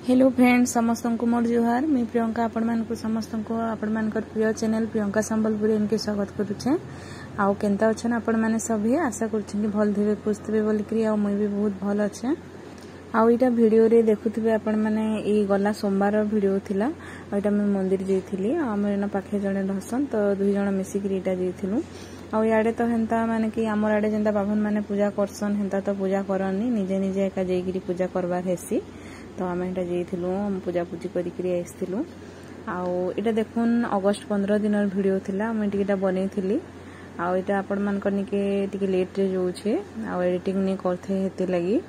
Hello friends समस्त को मोर जुहार मैं प्रियंका आपण मान को समस्त को आपण मान प्रिय चैनल प्रियंका संबलपुरी इनके स्वागत करुचे आउ केनता अच्छे आपण मैंने सभी आशा कर भल थे खुश थे बोलिकी आ मुई भी बहुत भल अच्छे आउ इटा वीडियो रे देखुथिबे आपण माने ई गला सोमवार वीडियो थिला आइटा मैं मंदिर जेइथिली हमर न पाखे जणे रहसन तो दुई जण मिसी के इटा जेइथिलु आ याडे तो हेंता माने कि हमर आडे जेंता बाभन माने पूजा करसन हेंता तो पूजा करनी निजे निजे एका जेइगिरी पूजा करबार हेसी तो आम एटा जेइथिलु पूजा पूजी करिकरी आइथिलु आउ इटा देखुन अगस्त 15 दिन वीडियो थिला मैं टिकेटा बनैथिली आउ इटा आपण मान करनिके टिके लेट रे जोछे आउ एडिटिंग नि करथे हेते लागि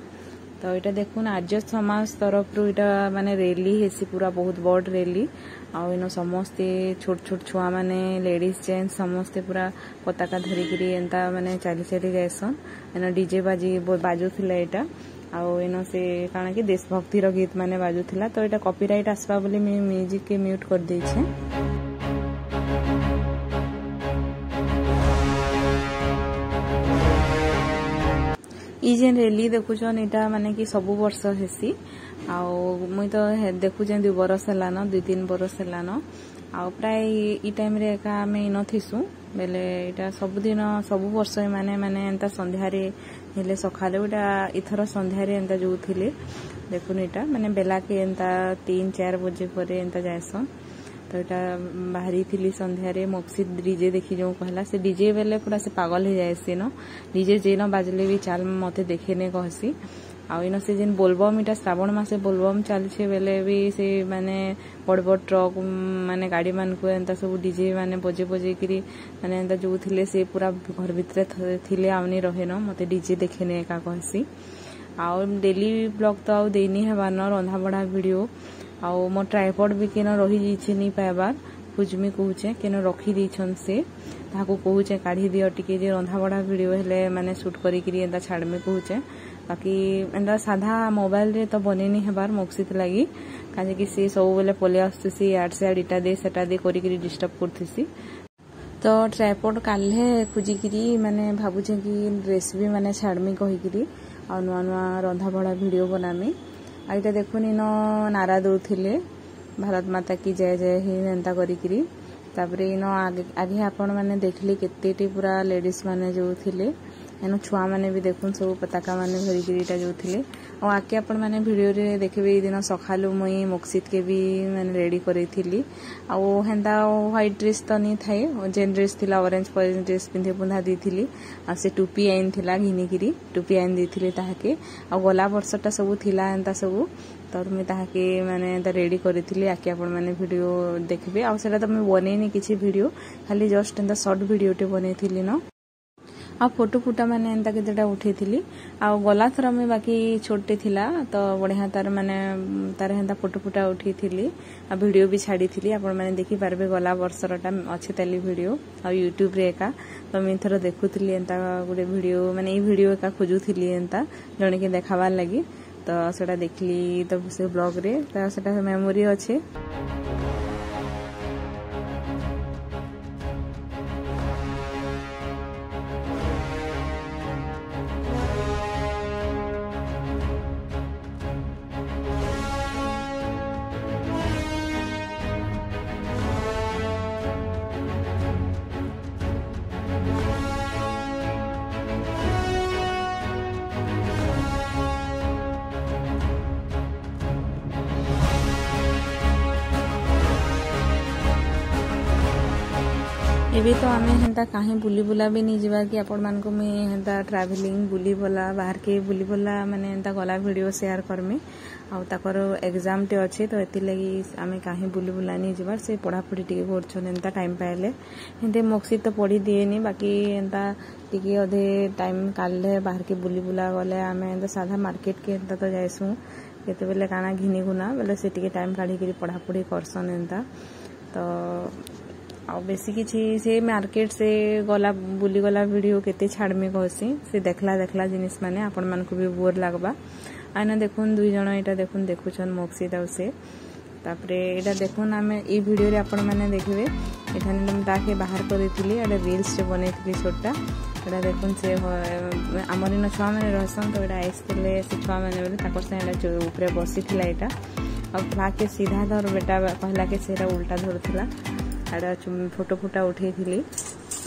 तो इटा देखुन आर्य समाज तरफ रु इटा माने रैली हेसी पूरा बहुत बड़ रैली आउ इनो समस्ते छोट छोट छुआ माने लेडीज जेंट्स समस्ते पूरा पताका धरिकरी एंता माने चाली चाली जायसन एनो डीजे बाजुथिला इटा आउ इनो से काना कि देशभक्ति रो गीत माने बाजुथिला तो इटा कॉपीराइट आसबा बोली मैं म्यूजिक के म्यूट कर देछे ई जेन रैली देखुछन इटा माने कि सबु वर्ष हेसी आउ मुई तो देखुछे 2 बरस हेलान 2-3 बरस हेलान आउ प्राय ई टाइम रे का मैं इन थिसु बेले इटा सब दिन सब वर्ष माने माने एंता संध्या रे हेले सखाले उटा इथर संध्या रे एंता जोथिले देखुन इटा माने बेला के एंता 3-4 बजे परे एंता जायसन तो इटा बाहरी थिली संध्या रे मक्सी डीजे देखी जो कहला से डीजे बेले पूरा से पागल हो जायसी न डीजे जेन बाजले भी चाल मते देखेने कहसी आउ इन से जेन बोलबम इटा श्रावण मासे बोलबम चलछे बेले भी से माने बड़ बड़ ट्रक माने गाड़ी मान को एंता सब डीजे माने बजे बजे करी माने एंता जो थिले से पूरा घर भीतर थिले आउनी रहे न मते डीजे देखेने एका कहसी आउ डेली ब्लॉग तो आउ देनी हेबार न रंधा बड़ा वीडियो आउ मो ट्राइपॉड भी केन रही जाइछे नहीं पाइबार खुजमी कहूचे केन रखी दीछन से ताको कहूचे काढ़ी दियो टिके जे रंधा बड़ा वीडियो हेले माने शूट करी करी एंता छाड़मे कहूचे बाकी एंता साधा मोबाइल रे तो बनेनी हेबार मक्सित लागी काजे कि से सब बेले पले आसुसी याड से इटा दे सेटा दे करी करी डिस्टर्ब करथिसी तो ट्राइपॉड काल्हे खुजी करी माने भाबुचे कि रेसिपी माने छाड़मी कहि करी आ नुआ नुआ रंधा बड़ा वीडियो बनामी आइटा देखुन इन नारा दौथिले भारत माता की जय जय ही एंता करी तापरे इन आगे आपण माने देखली केतेटी पूरा लेडीज माने जो थिले एनो छुआ माने भी देखुन सब पताका माने धरी करीटा जो थिले और आके आपण माने वीडियो रे देखबे ई दिन सखालु मई मक्सित के भी माने रेडी करैथिली आ हेंदा व्हाइट ड्रेस तो नहीं थाए जेन ड्रेस थिला ऑरेंज कलर ड्रेस पिंधे पुंधा देथिली आ से टोपी आइन थिला घिनी करी टोपी आइन देथिले ताहाके आ गला वर्षटा सब थिला एंता सब तो मैं ताहाके माने एंता रेडी करैथिली आके आपण माने वीडियो देखबे आ सेटा तो मैं बनेनी किछि वीडियो खाली जस्ट एंता शॉर्ट वीडियो टे बनेथिली न आ फोटो फुटा माने एंता केतेटा उठेथिली आ गला थरा में बाकी छोटे थिला तो बढ़िया तार माने तार हेंता फोटो फुटा उठेथिली आ वीडियो भी छाड़ी थिली आपण माने देखि पारबे गला वर्षरटा अच्छे ताली वीडियो आ यूट्यूब रे एका तो मैं थरो देखुथिली एंता गुडे वीडियो माने ई वीडियो एका खोजुथिली एंता जणे के देखावार लागि तो सेटा देखली तो से ब्लॉग रे तो सेटा मेमोरी अच्छे एबे तो आमे हेंता कहीं बुली बुला भी नहीं जीवा कि आपण मान को मैं हेंता ट्रैवलिंग बुली बोला बाहर के बुली बोला माने हेंता गला वीडियो शेयर करमी आ ताकर एग्जाम टे अच्छे तो एति लगी आमे कहीं बुली बुला नहीं जीवार से पढ़ा पढ़ी टिके करछन हेंता टाइम पाइले हेंते मक्सी तो पढ़ी दिएनी बाकी हेंता टिके अधे टाइम काले बाहर के बुली बुला गले आमे हेंता साधा मार्केट के हेंता तो जायसु केते बेले काना घिनी गुना बेले से टिके टाइम काढी करी पढ़ा पढ़ी करसन हेंता तो आ बेसी किछि से मार्केट से गला बुली गला वीडियो केते छाड़मे कहसी से देखला जिनिस माने आपण मान को भी बोर लागबा आना देखुन दुई जण एटा देखुन देखुछन मक्सी दाउ से तापरे एटा देखुन आमे ई वीडियो रे आपण माने देखबे एठाने हम ताके बाहर करैतिली एटा रील्स रे बनैतिली छोटा एटा देखुन से हमर इन छुआ माने रहसन तो एटा आइसले से छुआ माने बोले ताकर से एटा ऊपर बसिथिला एटा फ्लाक के सीधा धर बेटा कहला के सेरा उल्टा धरुला आड़ा फोटो फुटा उठे थी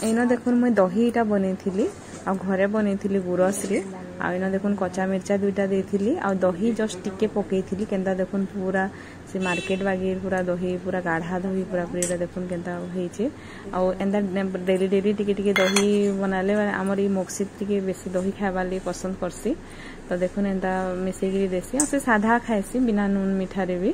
एन देखुन मुई दहीटा बनई आ घरे बनई गुरस रे आइन देखुन कच्चा मिर्चा दुईटा देती आ दही जस्ट टिके पकई केन्ता देखुन पूरा से मार्केट बागी पूरा दही पूरा गाढ़ा दही पूरा पूरा देखुन केन्ता होइछे आ एंता डेली डेली टिके टिके दही बनाले आमर ई मोक्सी टिके बेसी दही खाइबार लिए पसंद करसी तो देखुन एंता मिसेकी देसी आ से साधा खाइसी बिना नून मीठा रे भी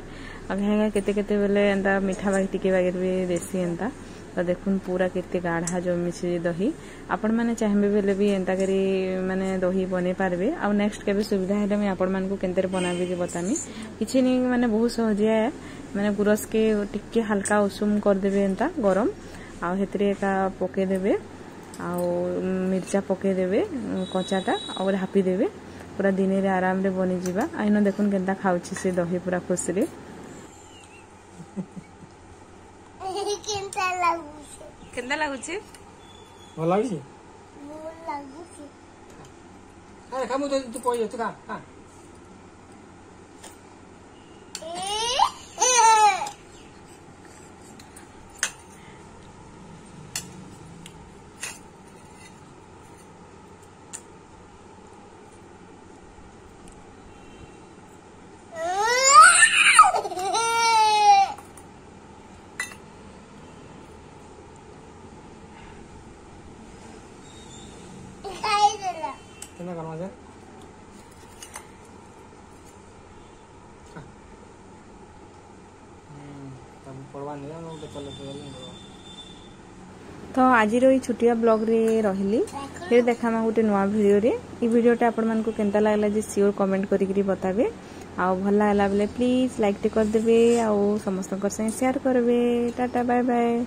आ केते केते बेले एंता मीठा बागी टिके बागी भी देसी एंता तो देखुन पूरा केते गाढ़ा जमी दही आपण मैंने चाहबे बेले भी एंता करी माने दही बने पारबे आ नेक्स्ट केबे सुविधा हेले मैं आपण मान को केनते बनाबे के बतामी किछि नहीं माने बहुत सहजिया है माने गुरस के टिके हल्का उषुम कर देबे एंता गरम आ हेतरे का पके देबे आ मिर्चा पके देबे कच्चाटा और हापी देबे पूरा दिन रे आराम रे बनी जिबा आइनो देखुन केनता खाउछि से दही पूरा खुशी रे केंदा लागुछि ଭଲ ଲାଗୁଛି ଆରେ କାମ ତ ତୁ ପଇ ତୁ ଖା ଖା केना करवा जा तब पड़वा नहीं हम तो चले तो आज छुटिया ब्लॉग रे रहिली फिर देखा गोटे नुआ वीडियो रे ई वीडियोटा आपण मन को केनता लागला जे श्योर कमेंट करिकरी बताबे आ भल लागला बेले प्लीज लाइक टे कर देबे आ समस्त कर संगे शेयर करबे टाटा बाय बाय।